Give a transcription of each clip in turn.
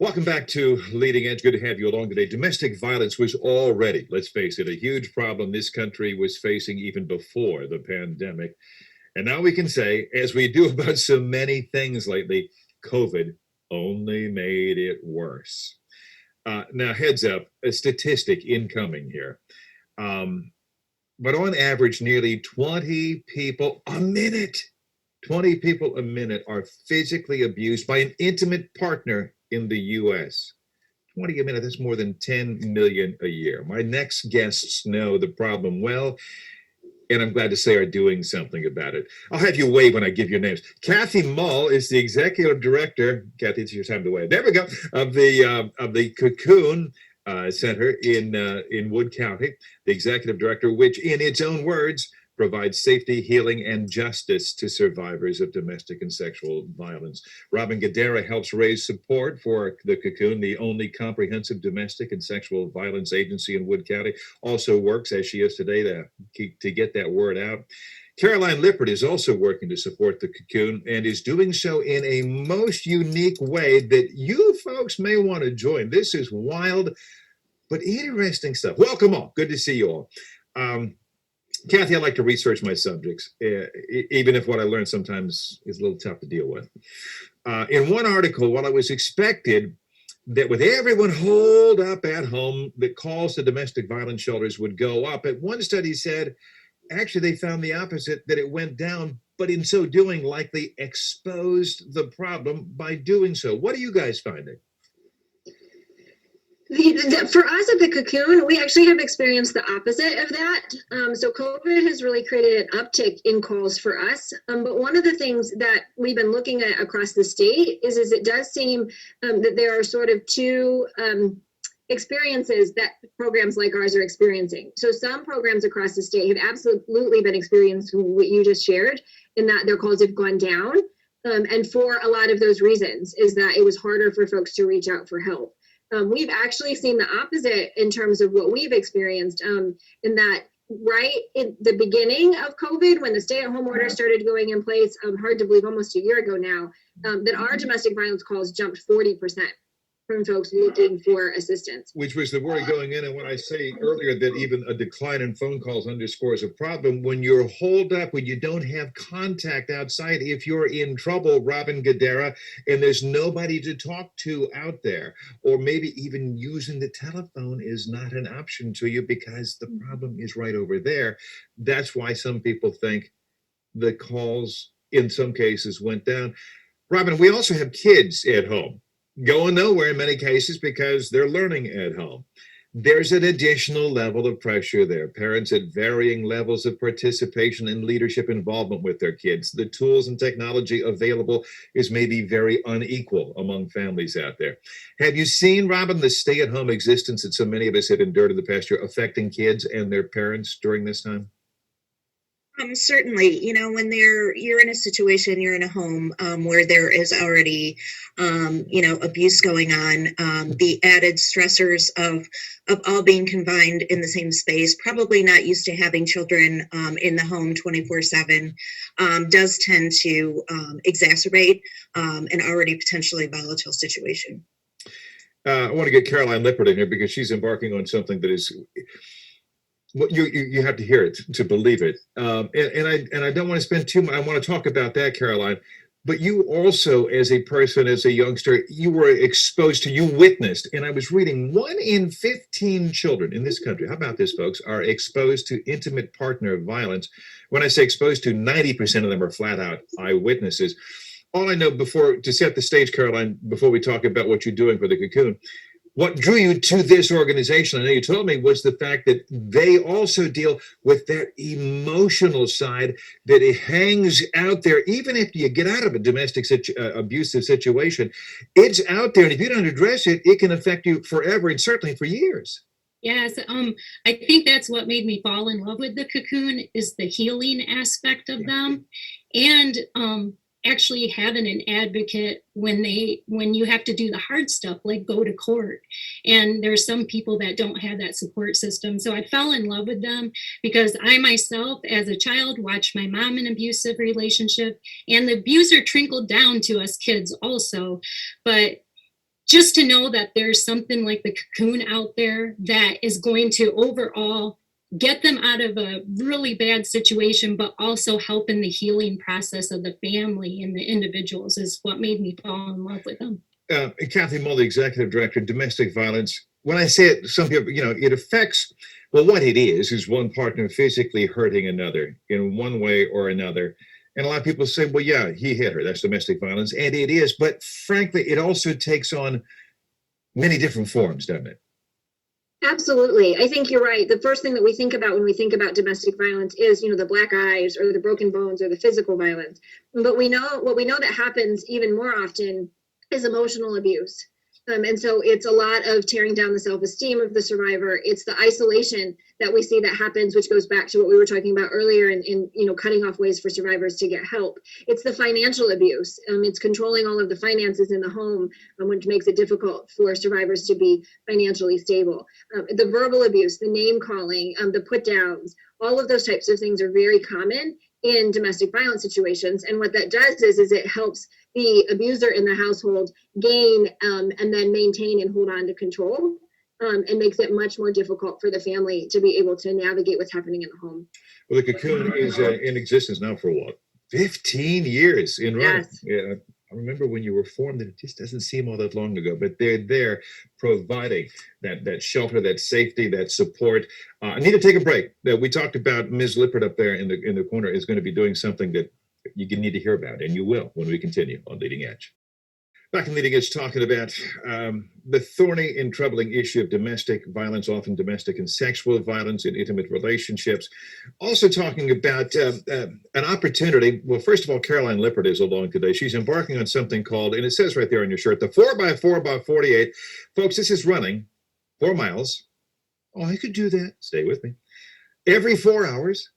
Welcome back to Leading Edge. Good to have you along today. Domestic violence was already, let's face it, a huge problem this country was facing even before the pandemic. And now we can say, as we do about so many things lately, COVID only made it worse. Now, heads up, a statistic incoming here. Um, but on average, nearly 20 people a minute, 20 people a minute are physically abused by an intimate partner in the US. 20 a minute, that's more than 10 million a year. My next guests know the problem well, and I'm glad to say are doing something about it. I'll have you wave when I give your names. Kathy Mull is the executive director. Kathy, it's your time to wave. There we go. Of the Cocoon Center in Wood County, the executive director, which, in its own words, provides safety, healing, and justice to survivors of domestic and sexual violence. Robin Gadara helps raise support for the Cocoon, the only comprehensive domestic and sexual violence agency in Wood County. Also works, as she is today, to get that word out. Caroline Lippert is also working to support the Cocoon and is doing so in a most unique way that you folks may want to join. This is wild, but interesting stuff. Welcome all. Good to see you all. Kathy, I like to research my subjects, even if what I learn sometimes is a little tough to deal with. In one article, while it was expected that with everyone holed up at home, the calls to domestic violence shelters would go up, but one study said, actually, they found the opposite, that it went down, but in so doing, likely exposed the problem by doing so. What are you guys finding? For us at the Cocoon, we actually have experienced the opposite of that. So COVID has really created an uptick in calls for us. But one of the things that we've been looking at across the state is it does seem that there are sort of two experiences that programs like ours are experiencing. So some programs across the state have absolutely been experiencing what you just shared, in that their calls have gone down. And for a lot of those reasons is that it was harder for folks to reach out for help. We've actually seen the opposite in terms of what we've experienced, in that right in the beginning of COVID, when the stay-at-home order started going in place, hard to believe almost a year ago now, that our domestic violence calls jumped 40% from folks looking for assistance. Which was the worry going in. And when I say earlier that even a decline in phone calls underscores a problem, when you're holed up, when you don't have contact outside, if you're in trouble, Robin Gadara, and there's nobody to talk to out there, or maybe even using the telephone is not an option to you because the problem is right over there. That's why some people think the calls in some cases went down. Robin, we also have kids at home going nowhere in many cases because they're learning at home. There's an additional level of pressure there. Parents at varying levels of participation and leadership involvement with their kids. The tools and technology available is maybe very unequal among families out there. Have you seen, Robin, the stay-at-home existence that so many of us have endured in the past year affecting kids and their parents during this time? Certainly, when you're in a situation, you're in a home where there is already, abuse going on, the added stressors of all being confined in the same space, probably not used to having children in the home 24/7, does tend to exacerbate an already potentially volatile situation. I want to get Caroline Lippert in here because she's embarking on something that is. Well, you have to hear it to believe it, and I don't want to spend too much. I want to talk about that, Caroline. But you also, as a person, as a youngster, you were exposed to, you witnessed, and I was reading 1 in 15 children in this country. How about this, folks? Are exposed to intimate partner violence. When I say exposed to, 90% of them are flat out eyewitnesses. All I know to set the stage, Caroline, before we talk about what you're doing for the Cocoon. What drew you to this organization, I know you told me, was the fact that they also deal with that emotional side that it hangs out there. Even if you get out of a domestic abusive situation, it's out there. And if you don't address it, it can affect you forever and certainly for years. Yes, I think that's what made me fall in love with the Cocoon is the healing aspect of them, and actually having an advocate when you have to do the hard stuff, like go to court. And there's some people that don't have that support system. So I fell in love with them because I myself, as a child, watched my mom in an abusive relationship, and the abuser trickled down to us kids also. But just to know that there's something like the Cocoon out there that is going to overall get them out of a really bad situation, but also help in the healing process of the family and the individuals is what made me fall in love with them. Kathy Mull, the executive director, domestic violence. When I say it, some people, it affects, well, what it is one partner physically hurting another in one way or another. And a lot of people say, well, yeah, he hit her. That's domestic violence. And it is. But frankly, it also takes on many different forms, doesn't it? Absolutely. I think you're right. The first thing that we think about when we think about domestic violence is, the black eyes or the broken bones or the physical violence. But what we know that happens even more often is emotional abuse. And so it's a lot of tearing down the self-esteem of the survivor. It's the isolation that we see that happens, which goes back to what we were talking about earlier in cutting off ways for survivors to get help. It's the financial abuse. It's controlling all of the finances in the home, which makes it difficult for survivors to be financially stable. The verbal abuse, the name calling, the put downs, all of those types of things are very common in domestic violence situations. And what that does is it helps the abuser in the household gain and then maintain and hold on to control, and makes it much more difficult for the family to be able to navigate what's happening in the home. Well, the Cocoon is in existence now for what? 15 years in running. Yes. Yeah. I remember when you were formed, and it just doesn't seem all that long ago, but they're there providing that shelter, that safety, that support. I need to take a break. We talked about Ms. Lippert up there in the corner is going to be doing something that you need to hear about, and you will when we continue on Leading Edge. Back in Leading Edge, talking about the thorny and troubling issue of domestic violence, often domestic and sexual violence in intimate relationships. Also talking about an opportunity. Well, first of all, Caroline Lippert is along today. She's embarking on something called, and it says right there on your shirt, the 4x4x48. Folks, this is running 4 miles. Oh, I could do that. Stay with me. Every 4 hours.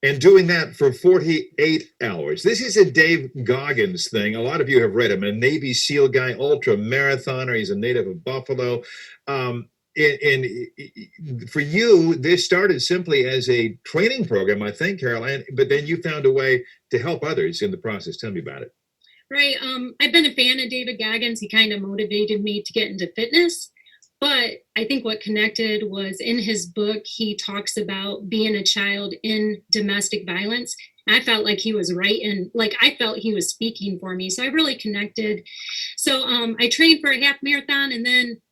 And doing that for 48 hours. This is a Dave Goggins thing. A lot of you have read him, a Navy SEAL guy, ultra marathoner. He's a native of Buffalo. And for you, this started simply as a training program, I think, Caroline, but then you found a way to help others in the process. Tell me about it. Right. I've been a fan of David Goggins. He kind of motivated me to get into fitness. But I think what connected was in his book, he talks about being a child in domestic violence. I felt like he was right, and I felt he was speaking for me. So I really connected. So I trained for a half marathon, and then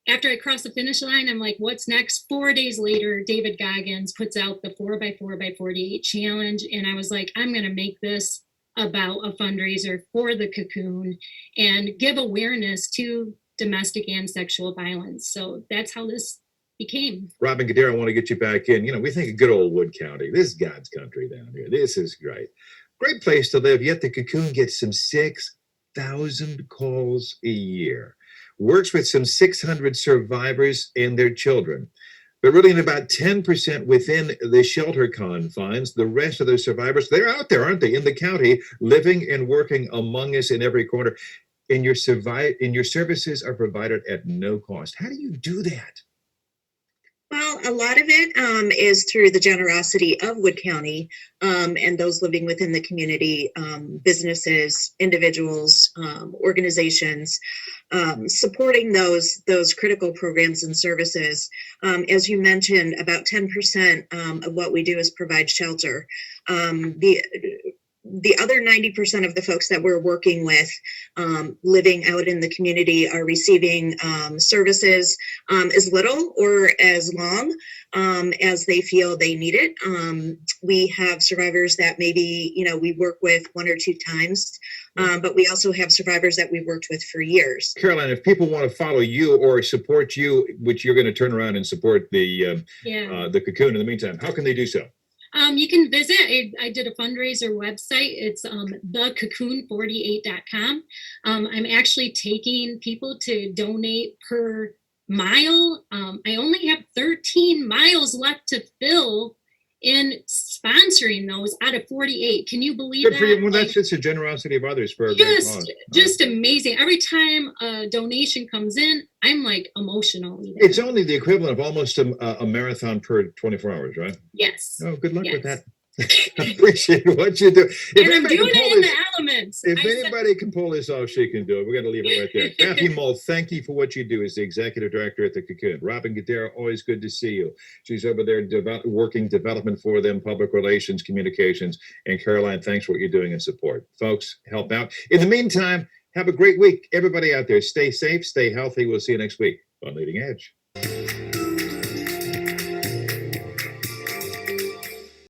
after I crossed the finish line, I'm like, what's next? 4 days later, David Goggins puts out the 4x4x48 challenge. And I was like, I'm going to make this about a fundraiser for the Cocoon and give awareness to domestic and sexual violence. So that's how this became. Robin Gadara, I want to get you back in. We think of good old Wood County. This is God's country down here. This is great. Great place to live. Yet the Cocoon gets some 6,000 calls a year. Works with some 600 survivors and their children. But really in about 10% within the shelter confines. The rest of those survivors, they're out there, aren't they, in the county, living and working among us in every corner. And your services are provided at no cost. How do you do that? Well, a lot of it is through the generosity of Wood County and those living within the community, businesses, individuals, organizations, supporting those critical programs and services. As you mentioned, about 10% of what we do is provide shelter. The other 90% of the folks that we're working with living out in the community are receiving services as little or as long as they feel they need it. We have survivors that maybe, we work with 1 or 2 times, but we also have survivors that we've worked with for years. Caroline, if people want to follow you or support you, which you're going to turn around and support the Cocoon in the meantime, how can they do so? You can visit. I did a fundraiser website. It's thecocoon48.com. I'm actually taking people to donate per mile. I only have 13 miles left to fill in sponsoring those out of 48. Can you believe Good that? for you. Well, that's just the generosity of others for a great cause. Just amazing. Every time a donation comes in, I'm emotional. It's only the equivalent of almost a marathon per 24 hours, right? Yes. Oh, good luck with that. Appreciate what you do. If And I'm anybody doing can pull it in this- the elements. If I said- anybody can pull this off, she can do it. We're going to leave it right there. Kathy Mull, thank you for what you do as the executive director at the Cocoon. Robin Gadara, always good to see you. She's over there working development for them, public relations, communications. And Caroline, thanks for what you're doing in support. Folks, help out. In the meantime, have a great week. Everybody out there, stay safe, stay healthy. We'll see you next week on Leading Edge.